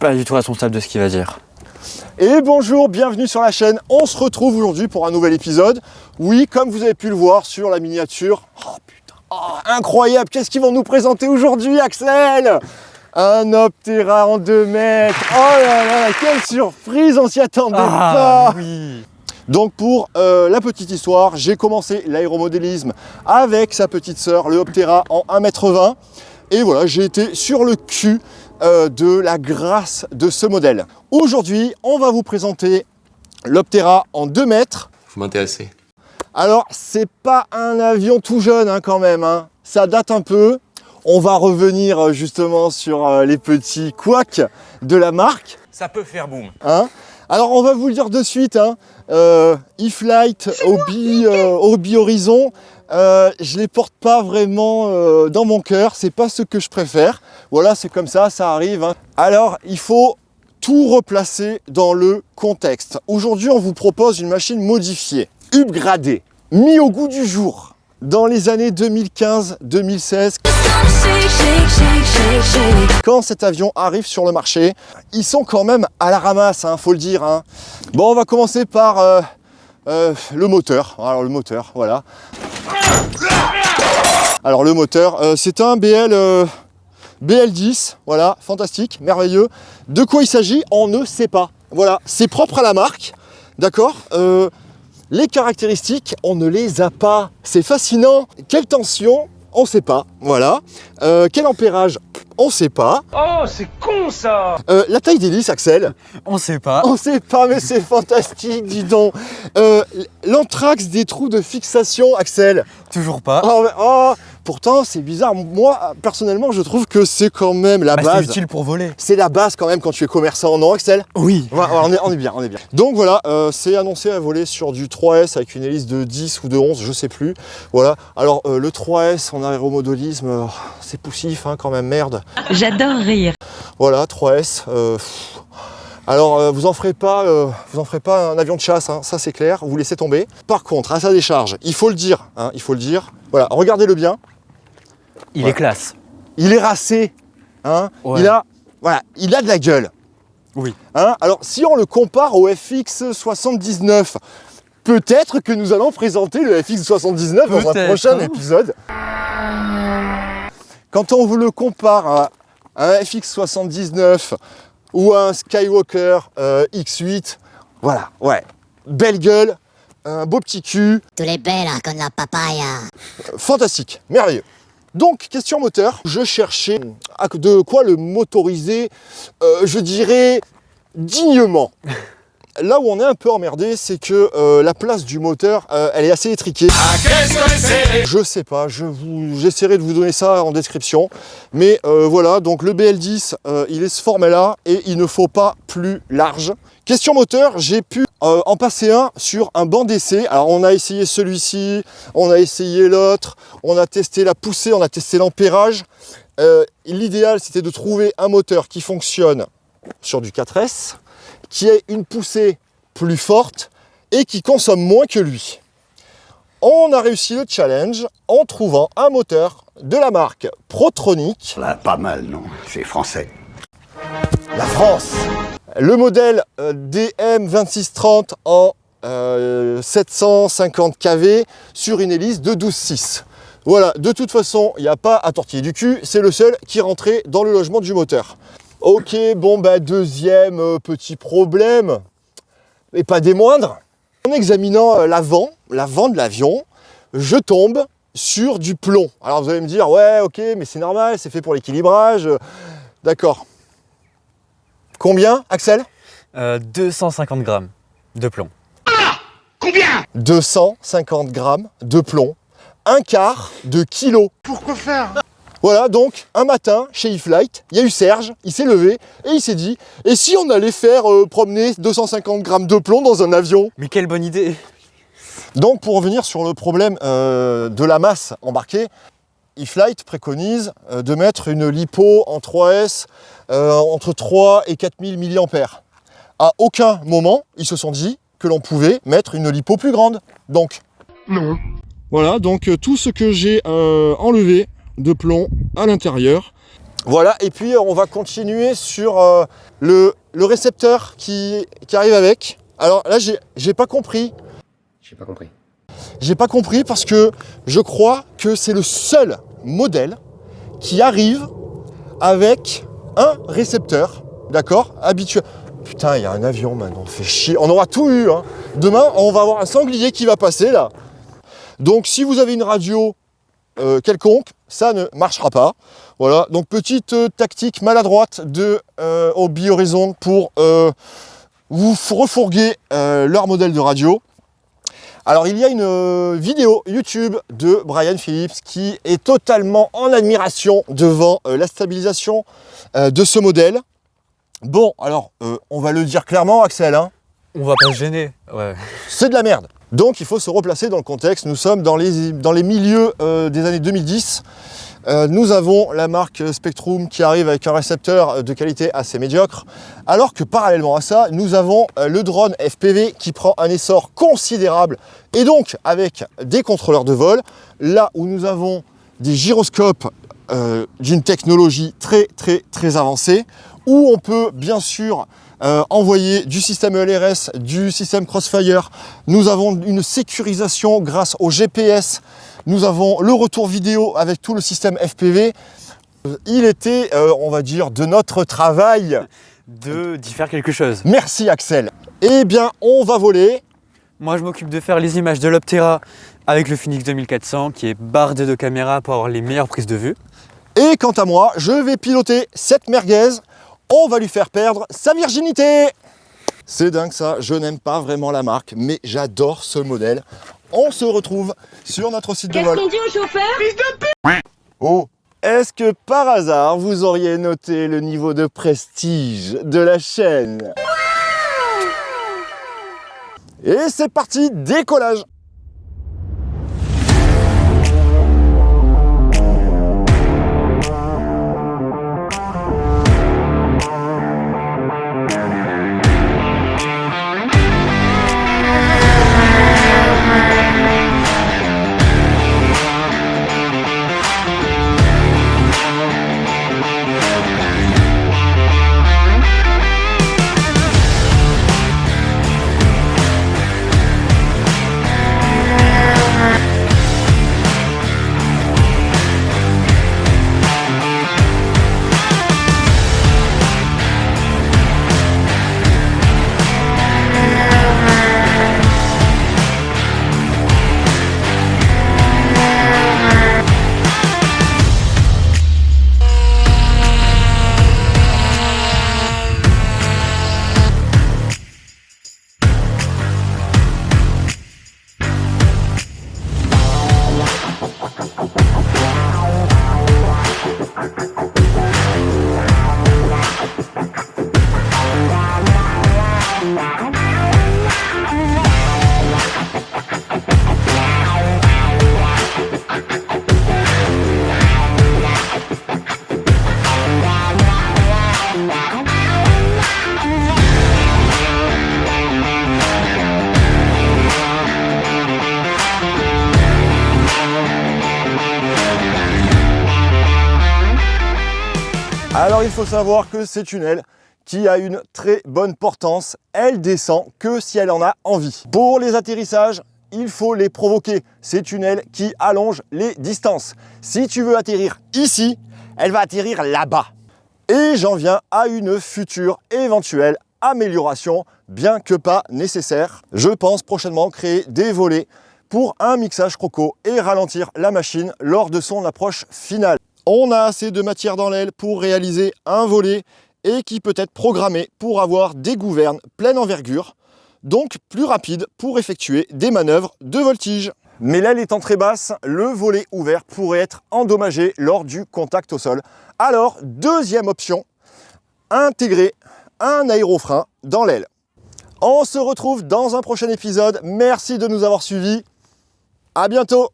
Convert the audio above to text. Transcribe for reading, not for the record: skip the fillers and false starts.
pas du tout responsable de ce qu'il va dire. Et bonjour, bienvenue sur la chaîne. On se retrouve aujourd'hui pour un nouvel épisode. Oui, comme vous avez pu le voir sur la miniature. Oh putain, incroyable. Qu'est-ce qu'ils vont nous présenter aujourd'hui, Axel? Un Optera en 2 mètres. Oh là là, quelle surprise, on s'y attendait pas. Oui. Donc pour la petite histoire, j'ai commencé l'aéromodélisme avec sa petite sœur, le Optera en 1,20 m. Et voilà, j'ai été sur le cul de la grâce de ce modèle. Aujourd'hui, on va vous présenter l'Optera en 2 mètres. Vous m'intéressez. Alors, c'est pas un avion tout jeune quand même, hein. Ça date un peu. On va revenir justement sur les petits couacs de la marque. Ça peut faire boum. Hein. Alors, on va vous le dire de suite, hein. E-Flight, Hobby Horizon, je les porte pas vraiment dans mon cœur, c'est pas ce que je préfère. Voilà, c'est comme ça arrive, hein. Alors, il faut tout replacer dans le contexte. Aujourd'hui, on vous propose une machine modifiée, upgradée, mise au goût du jour. Dans les années 2015-2016, quand cet avion arrive sur le marché, ils sont quand même à la ramasse, hein, faut le dire, hein. Bon, on va commencer par le moteur. Alors le moteur, voilà. Alors le moteur, c'est un BL10, voilà, fantastique, merveilleux. De quoi il s'agit, on ne sait pas. Voilà, c'est propre à la marque, d'accord. Les caractéristiques, on ne les a pas. C'est fascinant. Quelle tension, on ne sait pas. Voilà. Quel ampérage, on ne sait pas. Oh, c'est con ça. La taille d'hélice, Axel. On sait pas. On ne sait pas, mais c'est fantastique, dis donc. L'anthrax des trous de fixation, Axel. Toujours pas. Pourtant, c'est bizarre. Moi, personnellement, je trouve que c'est quand même la base. C'est utile pour voler. C'est la base quand même quand tu es commerçant, non, Axel? Oui. Voilà, on est bien. Donc voilà, c'est annoncé à voler sur du 3S avec une hélice de 10 ou de 11, je sais plus. Voilà. Alors le 3S en aéromodélisme, c'est poussif hein, quand même, merde. J'adore rire. Voilà, 3S. Alors vous en ferez pas un avion de chasse, hein, ça c'est clair, vous laissez tomber. Par contre, à sa décharge, il faut le dire, hein, il faut le dire. Voilà, regardez-le bien. Il est classe. Il est racé, hein. Ouais. Il a de la gueule. Oui. Hein, alors si on le compare au FX79, peut-être que nous allons présenter le FX79 dans un prochain épisode. Quand on vous le compare à un FX79 ou à un Skywalker X8, voilà, ouais, belle gueule, un beau petit cul. Tous les belles hein, comme la papaya. Fantastique, merveilleux. Donc, question moteur, je cherchais de quoi le motoriser, je dirais, dignement. Là où on est un peu emmerdé, c'est que la place du moteur, elle est assez étriquée. Je sais pas, j'essaierai de vous donner ça en description. Mais voilà, donc le BL10, il est ce format-là et il ne faut pas plus large. Question moteur, j'ai pu en passer un sur un banc d'essai. Alors on a essayé celui-ci, on a essayé l'autre, on a testé la poussée, on a testé l'ampérage. L'idéal, c'était de trouver un moteur qui fonctionne sur du 4S, qui ait une poussée plus forte et qui consomme moins que lui. On a réussi le challenge en trouvant un moteur de la marque Protronic. Là, pas mal, non? C'est français. La France. Le modèle DM2630 en 750 kV sur une hélice de 12,6. Voilà, de toute façon, il n'y a pas à tortiller du cul, c'est le seul qui rentrait dans le logement du moteur. Ok, bon bah deuxième petit problème, et pas des moindres. En examinant l'avant de l'avion, je tombe sur du plomb. Alors vous allez me dire, ouais ok, mais c'est normal, c'est fait pour l'équilibrage. D'accord. Combien, Axel? 250 grammes de plomb. Combien? 250 grammes de plomb, un quart de kilo. Pourquoi faire? Voilà, donc, un matin, chez E-Flight, il y a eu Serge, il s'est levé et il s'est dit, et si on allait faire promener 250 grammes de plomb dans un avion? Mais quelle bonne idée! Donc, pour revenir sur le problème de la masse embarquée, E-Flight préconise de mettre une lipo en 3S entre 3 et 4000 mAh. À aucun moment, ils se sont dit que l'on pouvait mettre une lipo plus grande. Donc, Non. voilà, donc tout ce que j'ai enlevé de plomb à l'intérieur. Voilà, et puis on va continuer sur le récepteur qui arrive avec. Alors là, j'ai pas compris. J'ai pas compris. J'ai pas compris parce que je crois que c'est le seul modèle qui arrive avec un récepteur, d'accord, habituel. Putain, il y a un avion maintenant, on fait chier. On aura tout eu, hein. Demain, on va avoir un sanglier qui va passer là. Donc si vous avez une radio quelconque, ça ne marchera pas. Voilà, donc petite tactique maladroite de Hobby Horizon pour vous refourguer leur modèle de radio. Alors il y a une vidéo YouTube de Brian Phillips qui est totalement en admiration devant la stabilisation de ce modèle. Bon, alors on va le dire clairement, Axel, hein, On va pas se gêner. Ouais. c'est de la merde. Donc il faut se replacer dans le contexte. Nous sommes dans les milieux des années 2010. Nous avons la marque Spectrum qui arrive avec un récepteur de qualité assez médiocre, alors que parallèlement à ça, nous avons le drone FPV qui prend un essor considérable, et donc avec des contrôleurs de vol, là où nous avons des gyroscopes d'une technologie très avancée, où on peut bien sûr envoyer du système LRS, du système Crossfire. Nous avons une sécurisation grâce au GPS. Nous avons le retour vidéo avec tout le système FPV. Il était, on va dire, de notre travail D'y faire quelque chose. Merci Axel. Eh bien, on va voler. Moi, je m'occupe de faire les images de l'Optera avec le Phoenix 2400 qui est bardé de caméras pour avoir les meilleures prises de vue. Et quant à moi, je vais piloter cette merguez. On va lui faire perdre sa virginité. C'est dingue ça, je n'aime pas vraiment la marque, mais j'adore ce modèle. On se retrouve sur notre site de vol. Qu'est-ce qu'on dit au chauffeur? Oh, est-ce que par hasard vous auriez noté le niveau de prestige de la chaîne? Et c'est parti, décollage! Alors il faut savoir que ces tunnels qui a une très bonne portance, elle descend que si elle en a envie. Pour les atterrissages, il faut les provoquer, ces tunnels qui allongent les distances. Si tu veux atterrir ici, elle va atterrir là-bas. Et j'en viens à une future éventuelle amélioration, bien que pas nécessaire. Je pense prochainement créer des volets pour un mixage croco et ralentir la machine lors de son approche finale. On a assez de matière dans l'aile pour réaliser un volet et qui peut être programmé pour avoir des gouvernes pleine envergure, donc plus rapide pour effectuer des manœuvres de voltige. Mais l'aile étant très basse, le volet ouvert pourrait être endommagé lors du contact au sol. Alors, deuxième option, intégrer un aérofrein dans l'aile. On se retrouve dans un prochain épisode. Merci de nous avoir suivis. À bientôt.